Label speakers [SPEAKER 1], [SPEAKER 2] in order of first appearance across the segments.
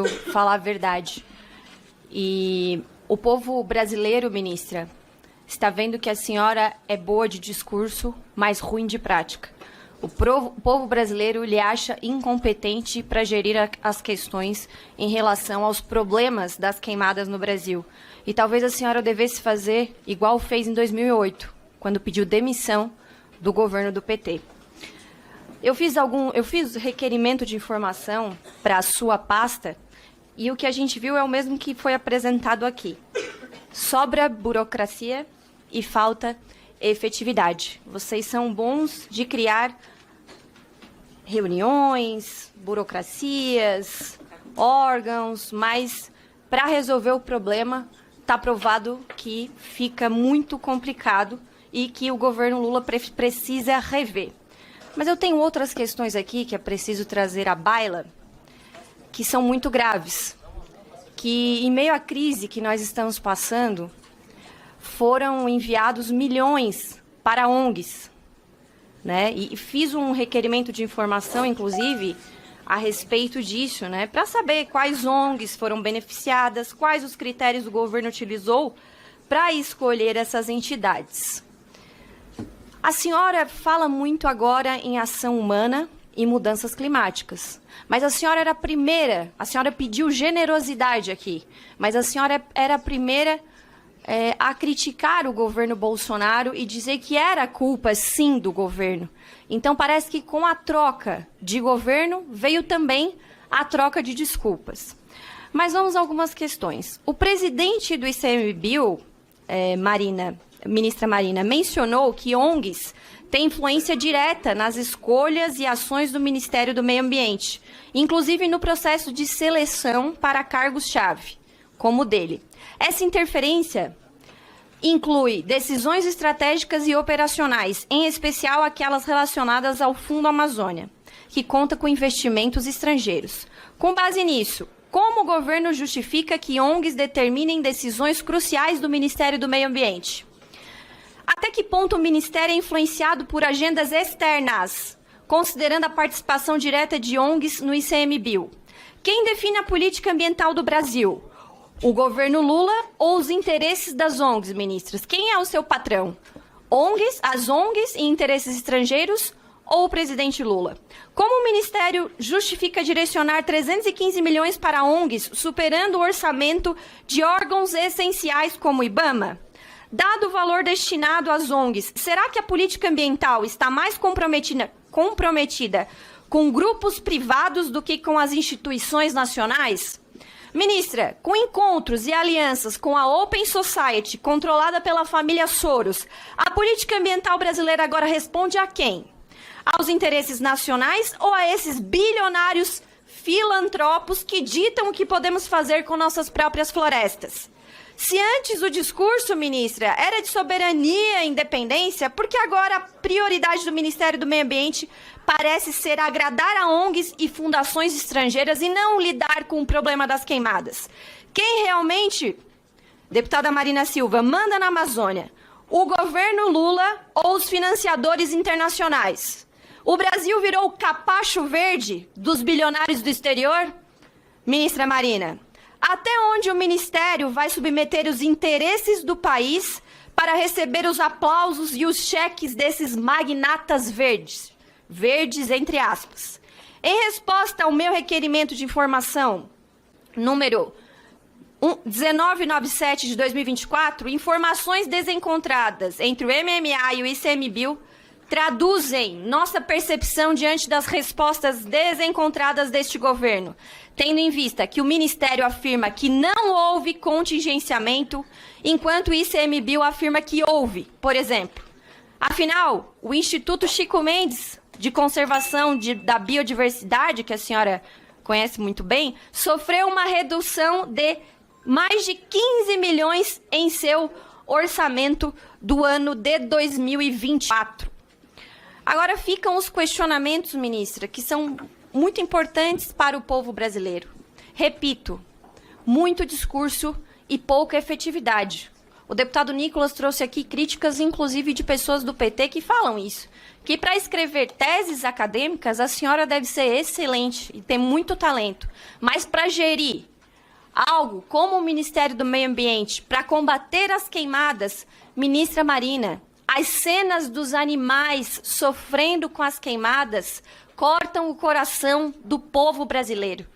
[SPEAKER 1] preciso falar a verdade. E o povo brasileiro, ministra, está vendo que a senhora é boa de discurso, mas ruim de prática. O povo brasileiro lhe acha incompetente para gerir as questões em relação aos problemas das queimadas no Brasil. E talvez a senhora devesse fazer igual fez em 2008, quando pediu demissão do governo do PT. Eu fiz requerimento de informação para a sua pasta e o que a gente viu é o mesmo que foi apresentado aqui. Sobra burocracia e falta efetividade. Vocês são bons de criar reuniões, burocracias, órgãos, mas para resolver o problema está provado que fica muito complicado e que o governo Lula precisa rever. Mas eu tenho outras questões aqui que é preciso trazer à baila, que são muito graves, que em meio à crise que nós estamos passando, foram enviados milhões para ONGs, né? E fiz um requerimento de informação, inclusive, a respeito disso, né? Para saber quais ONGs foram beneficiadas, quais os critérios o governo utilizou para escolher essas entidades. A senhora fala muito agora em ação humana e mudanças climáticas. Mas a senhora era a primeira, a senhora pediu generosidade aqui, mas a senhora era a primeira a criticar o governo Bolsonaro e dizer que era culpa, sim, do governo. Então, parece que com a troca de governo veio também a troca de desculpas. Mas vamos a algumas questões. O presidente do ICMBio, ministra Marina, mencionou que ONGs têm influência direta nas escolhas e ações do Ministério do Meio Ambiente, inclusive no processo de seleção para cargos-chave, como o dele. Essa interferência inclui decisões estratégicas e operacionais, em especial aquelas relacionadas ao Fundo Amazônia, que conta com investimentos estrangeiros. Com base nisso, como o governo justifica que ONGs determinem decisões cruciais do Ministério do Meio Ambiente? Até que ponto o Ministério é influenciado por agendas externas, considerando a participação direta de ONGs no ICMBio? Quem define a política ambiental do Brasil? O governo Lula ou os interesses das ONGs, ministras? Quem é o seu patrão? ONGs, as ONGs e interesses estrangeiros ou o presidente Lula? Como o Ministério justifica direcionar 315 milhões para ONGs, superando o orçamento de órgãos essenciais como o IBAMA? Dado o valor destinado às ONGs, será que a política ambiental está mais comprometida com grupos privados do que com as instituições nacionais? Ministra, com encontros e alianças com a Open Society, controlada pela família Soros, a política ambiental brasileira agora responde a quem? Aos interesses nacionais ou a esses bilionários filantropos que ditam o que podemos fazer com nossas próprias florestas? Se antes o discurso, ministra, era de soberania e independência, por que agora a prioridade do Ministério do Meio Ambiente parece ser agradar a ONGs e fundações estrangeiras e não lidar com o problema das queimadas? Quem realmente, deputada Marina Silva, manda na Amazônia? O governo Lula ou os financiadores internacionais? O Brasil virou o capacho verde dos bilionários do exterior? Ministra Marina, até onde o Ministério vai submeter os interesses do país para receber os aplausos e os cheques desses magnatas verdes? Verdes, entre aspas. Em resposta ao meu requerimento de informação, número 1997 de 2024, informações desencontradas entre o MMA e o ICMBio traduzem nossa percepção diante das respostas desencontradas deste governo, tendo em vista que o Ministério afirma que não houve contingenciamento, enquanto o ICMBio afirma que houve, por exemplo. Afinal, o Instituto Chico Mendes de Conservação da Biodiversidade, que a senhora conhece muito bem, sofreu uma redução de mais de 15 milhões em seu orçamento do ano de 2024. Agora ficam os questionamentos, ministra, que são muito importantes para o povo brasileiro. Repito, muito discurso e pouca efetividade. O deputado Nicolas trouxe aqui críticas, inclusive, de pessoas do PT que falam isso. Que para escrever teses acadêmicas, a senhora deve ser excelente e ter muito talento. Mas para gerir algo como o Ministério do Meio Ambiente, para combater as queimadas, ministra Marina, as cenas dos animais sofrendo com as queimadas cortam o coração do povo brasileiro.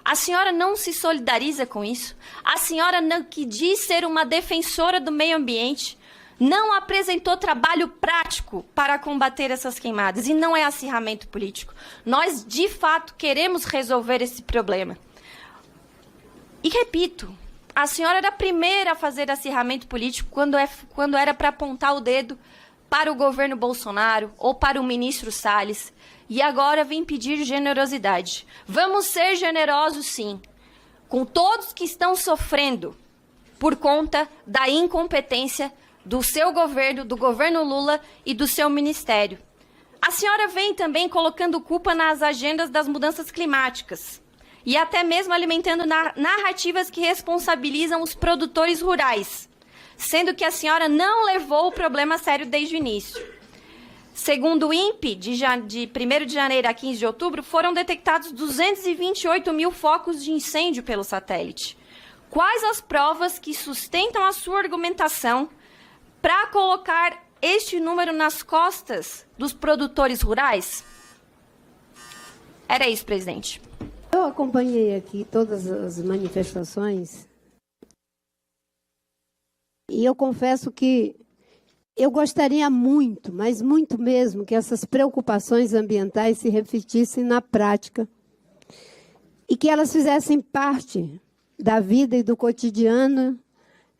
[SPEAKER 1] A senhora não se solidariza com isso? A senhora, que diz ser uma defensora do meio ambiente, não apresentou trabalho prático para combater essas queimadas, e não é acirramento político. Nós, de fato, queremos resolver esse problema. E repito, a senhora era a primeira a fazer acirramento político quando era para apontar o dedo para o governo Bolsonaro ou para o ministro Salles, e agora vem pedir generosidade. Vamos ser generosos, sim, com todos que estão sofrendo por conta da incompetência do seu governo, do governo Lula e do seu ministério. A senhora vem também colocando culpa nas agendas das mudanças climáticas e até mesmo alimentando narrativas que responsabilizam os produtores rurais, sendo que a senhora não levou o problema a sério desde o início. Segundo o INPE, de 1º de janeiro a 15 de outubro, foram detectados 228 mil focos de incêndio pelo satélite. Quais as provas que sustentam a sua argumentação para colocar este número nas costas dos produtores rurais? Era isso, presidente.
[SPEAKER 2] Eu acompanhei aqui todas as manifestações e eu confesso que eu gostaria muito, mas muito mesmo, que essas preocupações ambientais se refletissem na prática e que elas fizessem parte da vida e do cotidiano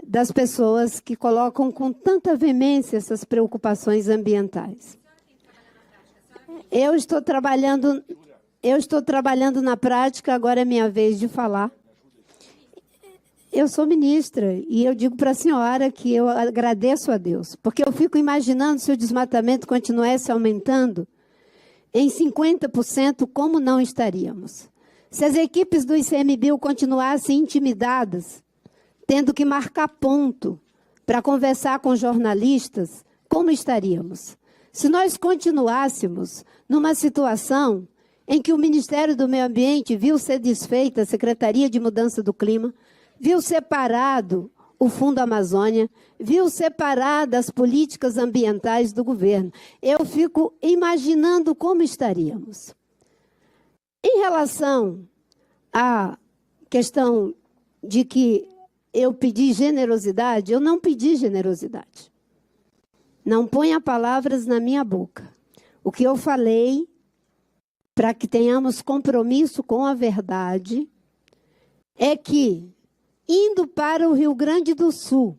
[SPEAKER 2] das pessoas que colocam com tanta veemência essas preocupações ambientais. Eu estou trabalhando na prática, agora é minha vez de falar. Eu sou ministra e eu digo para a senhora que eu agradeço a Deus, porque eu fico imaginando se o desmatamento continuasse aumentando em 50%, como não estaríamos? Se as equipes do ICMBio continuassem intimidadas, tendo que marcar ponto para conversar com jornalistas, como estaríamos? Se nós continuássemos numa situação em que o Ministério do Meio Ambiente viu ser desfeita a Secretaria de Mudança do Clima, viu separado o Fundo Amazônia, viu separadas as políticas ambientais do governo. Eu fico imaginando como estaríamos. Em relação à questão de que eu pedi generosidade, eu não pedi generosidade. Não ponha palavras na minha boca. O que eu falei, para que tenhamos compromisso com a verdade, é que, indo para o Rio Grande do Sul,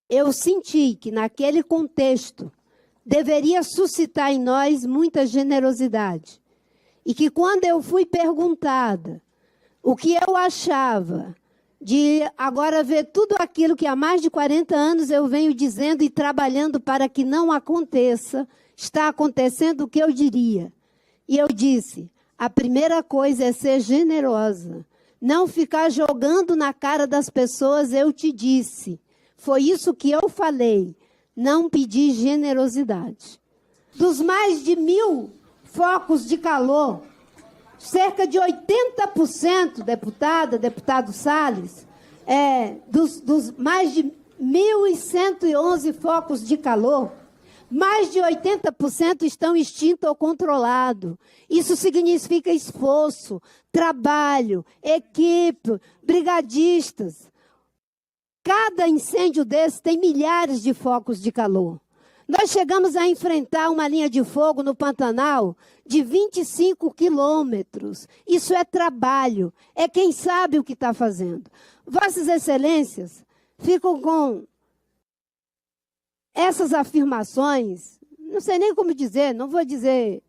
[SPEAKER 2] eu senti que, naquele contexto, deveria suscitar em nós muita generosidade. E que, quando eu fui perguntada o que eu achava de agora ver tudo aquilo que há mais de 40 anos eu venho dizendo e trabalhando para que não aconteça, está acontecendo, o que eu diria? E eu disse, a primeira coisa é ser generosa. Não ficar jogando na cara das pessoas, eu te disse. Foi isso que eu falei. Não pedi generosidade. Dos mais de 1.000 focos de calor, cerca de 80%, deputado Salles, dos mais de 1.111 focos de calor, mais de 80% estão extintos ou controlados. Isso significa esforço, trabalho, equipe, brigadistas. Cada incêndio desse tem milhares de focos de calor. Nós chegamos a enfrentar uma linha de fogo no Pantanal de 25 quilômetros. Isso é trabalho, é quem sabe o que está fazendo. Vossas Excelências ficam com essas afirmações, não sei nem como dizer, não vou dizer,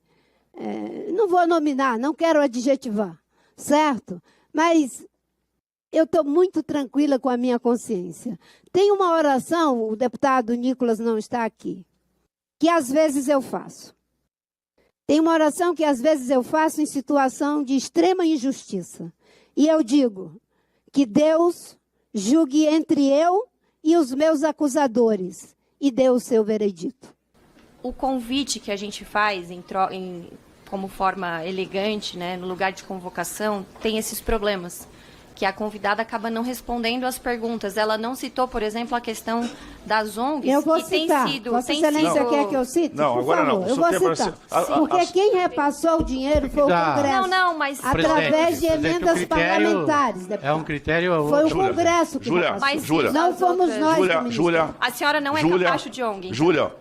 [SPEAKER 2] não vou nominar, não quero adjetivar, certo? Mas eu estou muito tranquila com a minha consciência. Tem uma oração, o deputado Nicolas não está aqui, que às vezes eu faço. Tem uma oração que às vezes eu faço em situação de extrema injustiça. E eu digo que Deus julgue entre eu e os meus acusadores e dê o seu veredito.
[SPEAKER 1] O convite que a gente faz como forma elegante, né, no lugar de convocação, tem esses problemas, que a convidada acaba não respondendo as perguntas. Ela não citou, por exemplo, a questão das ONGs.
[SPEAKER 2] Eu vou
[SPEAKER 1] que
[SPEAKER 2] citar.
[SPEAKER 1] Tem sido,
[SPEAKER 2] Vossa Excelência quer que eu cite?
[SPEAKER 3] Não,
[SPEAKER 2] por
[SPEAKER 3] agora
[SPEAKER 2] favor,
[SPEAKER 3] não.
[SPEAKER 2] eu vou citar. Porque quem repassou o dinheiro foi o Congresso.
[SPEAKER 1] Não, mas...
[SPEAKER 2] Através de emendas parlamentares.
[SPEAKER 4] É um critério...
[SPEAKER 2] Foi o Congresso que
[SPEAKER 3] Júlia,
[SPEAKER 2] repassou.
[SPEAKER 3] Júlia.
[SPEAKER 2] Não fomos nós do Ministério.
[SPEAKER 3] Júlia.
[SPEAKER 1] A senhora não é capacho de ONG.
[SPEAKER 3] Júlia,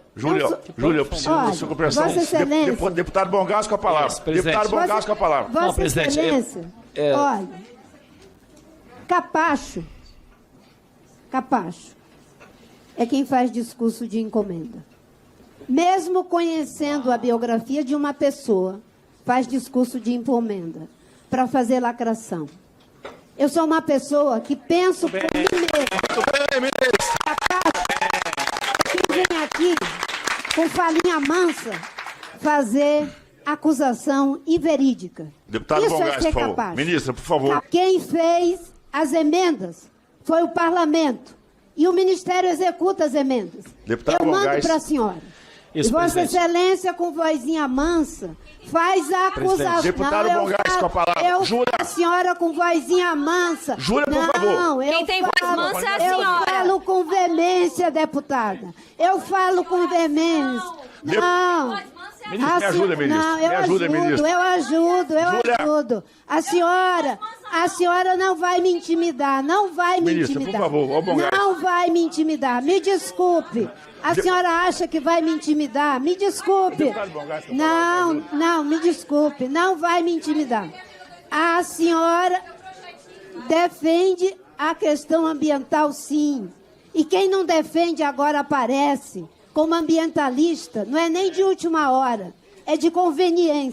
[SPEAKER 3] eu preciso da sua compreensão.
[SPEAKER 2] Vossa Excelência.
[SPEAKER 3] Deputado Bongas com a palavra. Deputado Bongas com a palavra.
[SPEAKER 2] Vossa
[SPEAKER 4] presidente,
[SPEAKER 2] Excelência, olha, capacho é quem faz discurso de encomenda. Mesmo conhecendo a biografia de uma pessoa, faz discurso de encomenda para fazer lacração. Eu sou uma pessoa que penso por mim mesma. Quem vem aqui com falinha mansa fazer acusação inverídica.
[SPEAKER 3] Deputado
[SPEAKER 2] Isso
[SPEAKER 3] Bongas,
[SPEAKER 2] é ser
[SPEAKER 3] por favor.
[SPEAKER 2] capaz.
[SPEAKER 3] Ministra, por favor.
[SPEAKER 2] Quem fez as emendas foi o Parlamento. E o Ministério executa as emendas.
[SPEAKER 3] Deputado
[SPEAKER 2] Eu mando
[SPEAKER 3] Bongas.
[SPEAKER 2] para a senhora.
[SPEAKER 4] Isso,
[SPEAKER 2] E Vossa
[SPEAKER 4] presidente.
[SPEAKER 2] Excelência, com vozinha mansa, faz a acusação.
[SPEAKER 3] Deputado Bongas, com a palavra.
[SPEAKER 2] Eu
[SPEAKER 3] Júlia.
[SPEAKER 2] a senhora com vozinha mansa.
[SPEAKER 3] Júlia, por favor.
[SPEAKER 2] Não, eu
[SPEAKER 1] Quem tem voz
[SPEAKER 2] falo,
[SPEAKER 1] mansa é a
[SPEAKER 2] eu
[SPEAKER 1] senhora.
[SPEAKER 2] falo com veemência, deputada. Eu falo com veemência. Não.
[SPEAKER 3] Ministro, me ajuda, ministro.
[SPEAKER 2] Não,
[SPEAKER 3] Me ajuda, ministro.
[SPEAKER 2] eu
[SPEAKER 3] Júlia.
[SPEAKER 2] ajudo. A senhora não vai me intimidar, não vai me
[SPEAKER 3] Ministra,
[SPEAKER 2] intimidar.
[SPEAKER 3] por favor, ó, Bongas.
[SPEAKER 2] Não vai me intimidar, me desculpe. A senhora acha que vai me intimidar? Me desculpe.
[SPEAKER 3] Deputado Bongas, por favor,
[SPEAKER 2] Não, me desculpe, não vai me intimidar. A senhora defende a questão ambiental, sim. E quem não defende agora aparece como ambientalista, não é nem de última hora, é de conveniência.